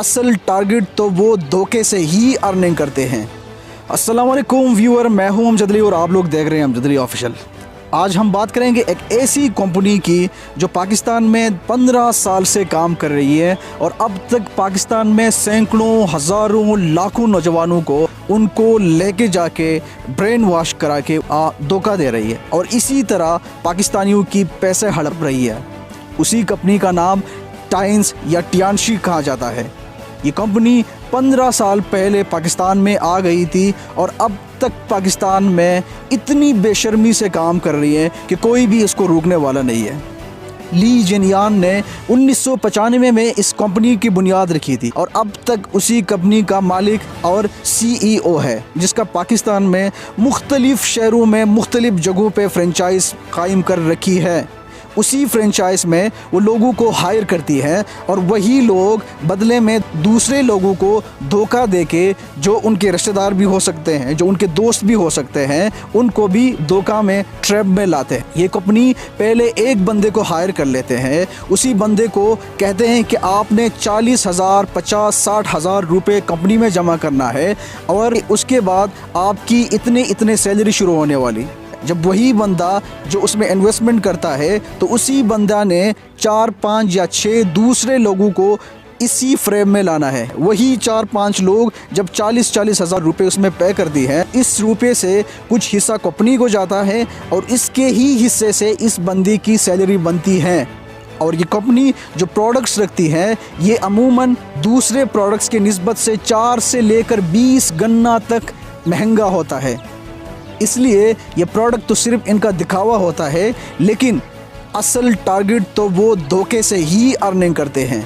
असल टारगेट तो वो धोखे से ही अर्निंग करते हैं। अस्सलाम वालेकुम व्यूअर, मैं हूं अमजदली और आप लोग देख रहे हैं अमजदली ऑफिशियल। आज हम बात करेंगे एक ऐसी कंपनी की जो पाकिस्तान में 15 साल से काम कर रही है और अब तक पाकिस्तान में सैकड़ों हज़ारों लाखों नौजवानों को उनको लेके जाके ब्रेन वॉश करा के धोखा दे रही है और इसी तरह पाकिस्तानियों की पैसे हड़प रही है। उसी कंपनी का नाम टाइन्स या टियानशी कहा जाता है। ये कंपनी 15 साल पहले पाकिस्तान में आ गई थी और अब तक पाकिस्तान में इतनी बेशर्मी से काम कर रही है कि कोई भी इसको रोकने वाला नहीं है। ली जेनियान ने 1995 में इस कंपनी की बुनियाद रखी थी और अब तक उसी कंपनी का मालिक और CEO है, जिसका पाकिस्तान में मुख्तलिफ शहरों में मुख्तलिफ जगहों पे फ्रेंचाइज कायम कर रखी है। उसी फ्रेंचाइज में वो लोगों को हायर करती है और वही लोग बदले में दूसरे लोगों को धोखा देके, जो उनके रिश्तेदार भी हो सकते हैं, जो उनके दोस्त भी हो सकते हैं, उनको भी धोखा में ट्रैप में लाते हैं। ये कंपनी पहले एक बंदे को हायर कर लेते हैं, उसी बंदे को कहते हैं कि आपने 40,000 50-60 हज़ार रुपये कंपनी में जमा करना है और उसके बाद आपकी इतने सैलरी शुरू होने वाली। जब वही बंदा जो उसमें इन्वेस्टमेंट करता है तो उसी बंदा ने 4-5 या 6 दूसरे लोगों को इसी फ्रेम में लाना है। वही 4-5 लोग जब 40 हज़ार रुपये उसमें पे कर दी है, इस रुपये से कुछ हिस्सा कंपनी को जाता है और इसके ही हिस्से से इस बंदे की सैलरी बनती है। और ये कंपनी जो प्रोडक्ट्स रखती है ये अमूमन दूसरे प्रोडक्ट्स के निस्बत से 4 से लेकर 20 गुना तक महंगा होता है। इसलिए ये प्रोडक्ट तो सिर्फ इनका दिखावा होता है, लेकिन असल टारगेट तो वो धोखे से ही अर्निंग करते हैं।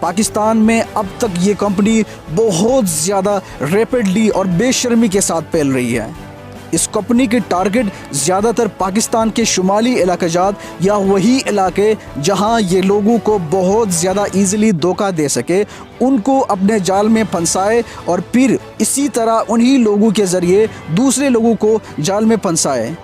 पाकिस्तान में अब तक ये कंपनी बहुत ज़्यादा रैपिडली और बेशर्मी के साथ फैल रही है। इस कंपनी के टारगेट ज़्यादातर पाकिस्तान के शुमाली इलाक़ाजात या वही इलाके जहां ये लोगों को बहुत ज़्यादा ईज़िली धोखा दे सके, उनको अपने जाल में फंसाए और फिर इसी तरह उन्हीं लोगों के ज़रिए दूसरे लोगों को जाल में फंसाए।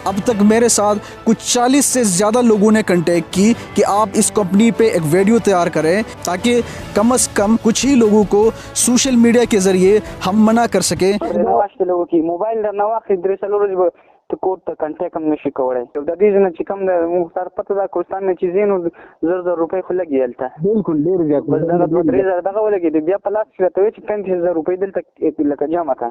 अब तक मेरे साथ कुछ 40 से ज़्यादा लोगों ने कांटेक्ट की कि आप इस कंपनी पे एक वीडियो तैयार करें ताकि कम से कम कुछ ही लोगों को सोशल मीडिया के ज़रिए हम मना कर सकें। लोगों की मोबाइल तो कोर्ट तक कांटेक्ट हम नशी कवड़े तो ददी जन चिकम द मुख्तार पता दा कोस्तान में चीजें नो जर रुपए खुल गई हलता बिल्कुल ले रहा बस दा 3000 दगा वाले की बिया प्लस तो 35000 रुपए दिल तक एक लका जमा था।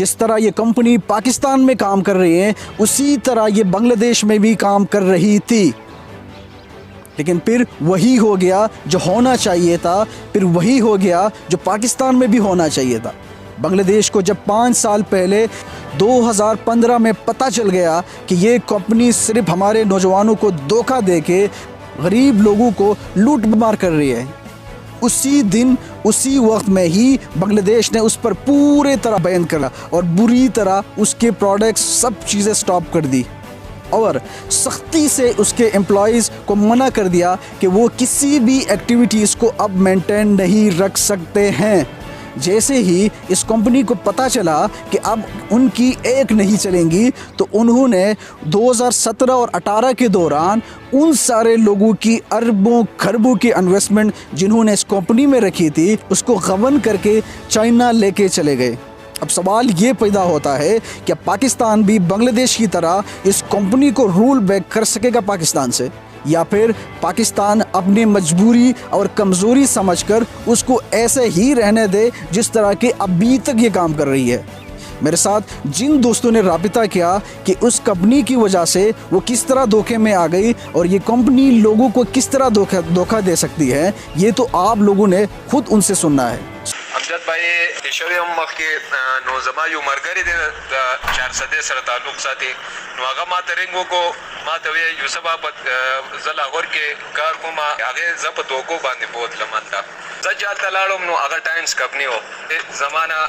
जिस तरह ये कंपनी पाकिस्तान में काम कर रही है उसी तरह ये बांग्लादेश में भी काम कर रही थी, लेकिन फिर वही हो गया जो होना चाहिए था, फिर वही हो गया जो पाकिस्तान में भी होना चाहिए था। बांग्लादेश को जब 5 साल पहले 2015 में पता चल गया कि ये कंपनी सिर्फ हमारे नौजवानों को धोखा देके गरीब लोगों को लूट मार कर रही है, उसी दिन उसी वक्त में ही बांग्लादेश ने उस पर पूरे तरह बैन करा और बुरी तरह उसके प्रोडक्ट्स सब चीज़ें स्टॉप कर दी और सख्ती से उसके एम्प्लॉयज़ को मना कर दिया कि वो किसी भी एक्टिविटीज़ को अब मेंटेन नहीं रख सकते हैं। जैसे ही इस कंपनी को पता चला कि अब उनकी एक नहीं चलेंगी तो उन्होंने 2017 और 18 के दौरान उन सारे लोगों की अरबों खरबों की इन्वेस्टमेंट जिन्होंने इस कंपनी में रखी थी उसको गबन करके चाइना लेके चले गए। अब सवाल ये पैदा होता है कि पाकिस्तान भी बांग्लादेश की तरह इस कंपनी को रूल बैक कर सकेगा पाकिस्तान से, या फिर पाकिस्तान अपनी मजबूरी और कमज़ोरी समझकर उसको ऐसे ही रहने दे जिस तरह के अभी तक ये काम कर रही है। मेरे साथ जिन दोस्तों ने राबिता किया कि उस कंपनी की वजह से वो किस तरह धोखे में आ गई और ये कंपनी लोगों को किस तरह धोखा दे सकती है, ये तो आप लोगों ने खुद उनसे सुनना है। अमजद भाई शवी मख के नो जमा यू मरगरी दे 400 सर ताल्लुक साथी नो आगा मा तरेंगो को मा तवे यूसबा जला और के कार को मा आगे जप तो को बांधे बहुत लमंदा सज्जा तलाड़ो नो अगर टाइम्स कंपनी हो जमाना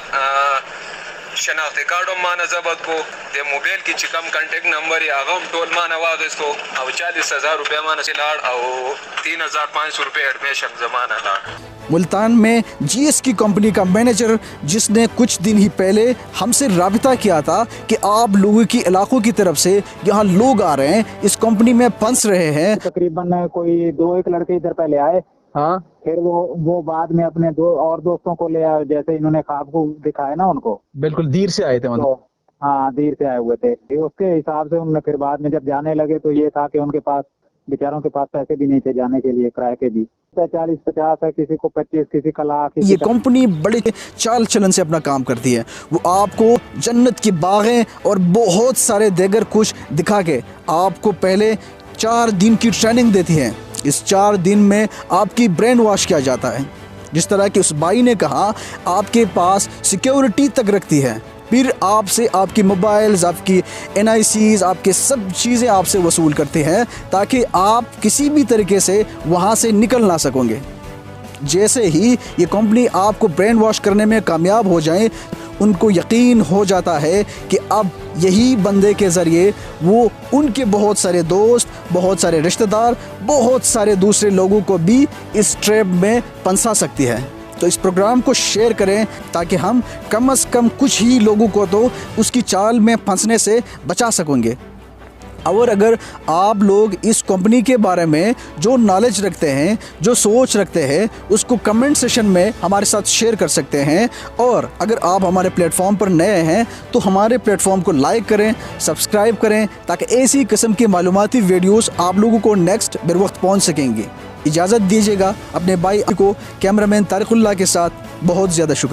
शनाख्ती कार्ड माना जबत को दे मोबाइल की चिकम कांटेक्ट नंबर या आगम टोल माना वागस को अब 40,000 रुपया माना से लाड़ और 3,500 रुपये एडमिशन जमाना लाड़। मुल्तान में जीएस की कंपनी का मैनेजर जिसने कुछ दिन ही पहले हमसे राबिता किया था कि आप लोगों की इलाकों की तरफ से यहाँ लोग आ रहे हैं, इस कंपनी में फंस रहे हैं। तकरीबन कोई 2-1 लड़के इधर पहले आए, हाँ, फिर वो बाद में अपने और दोस्तों को ले आए, जैसे इन्होंने ख्वाब को दिखाया ना उनको। बिल्कुल दीर से आए थे मतलब। तो हाँ, दीर से आए हुए थे। उसके हिसाब से उन्होंने फिर बाद में जब जाने लगे तो ये था कि उनके पास बेचारों के पास पैसे भी नहीं थे जाने के लिए, किराए के भी 40-50 है, किसी को 25, किसी का लाख। ये कंपनी बड़े चाल चलन से अपना काम करती है। वो आपको जन्नत की बागें और बहुत सारे देगर कुछ दिखा के आपको पहले 4 दिन की ट्रेनिंग देती है। इस 4 दिन में आपकी ब्रेन वॉश किया जाता है। जिस तरह कि उस भाई ने कहा, आपके पास सिक्योरिटी तक रखती है, फिर आपसे आपकी मोबाइल्स, आपकी NICs, आपके सब चीज़ें आपसे वसूल करते हैं ताकि आप किसी भी तरीके से वहाँ से निकल ना सकोगे। जैसे ही ये कंपनी आपको ब्रेन वॉश करने में कामयाब हो जाए, उनको यकीन हो जाता है कि अब यही बंदे के ज़रिए वो उनके बहुत सारे दोस्त, बहुत सारे रिश्तेदार, बहुत सारे दूसरे लोगों को भी इस ट्रैप में फंसा सकती है। तो इस प्रोग्राम को शेयर करें ताकि हम कम से कम कुछ ही लोगों को तो उसकी चाल में फंसने से बचा सकेंगे। और अगर आप लोग इस कंपनी के बारे में जो नॉलेज रखते हैं, जो सोच रखते हैं, उसको कमेंट सेशन में हमारे साथ शेयर कर सकते हैं। और अगर आप हमारे प्लेटफॉर्म पर नए हैं तो हमारे प्लेटफॉर्म को लाइक करें, सब्सक्राइब करें ताकि ऐसी किस्म की मालूमाती वीडियोस आप लोगों को नेक्स्ट बर वक्त पहुँच सकेंगी। इजाज़त दीजिएगा अपने भाई को कैमरामैन तारिकुल्लाह के साथ। बहुत ज़्यादा शुक्रिया।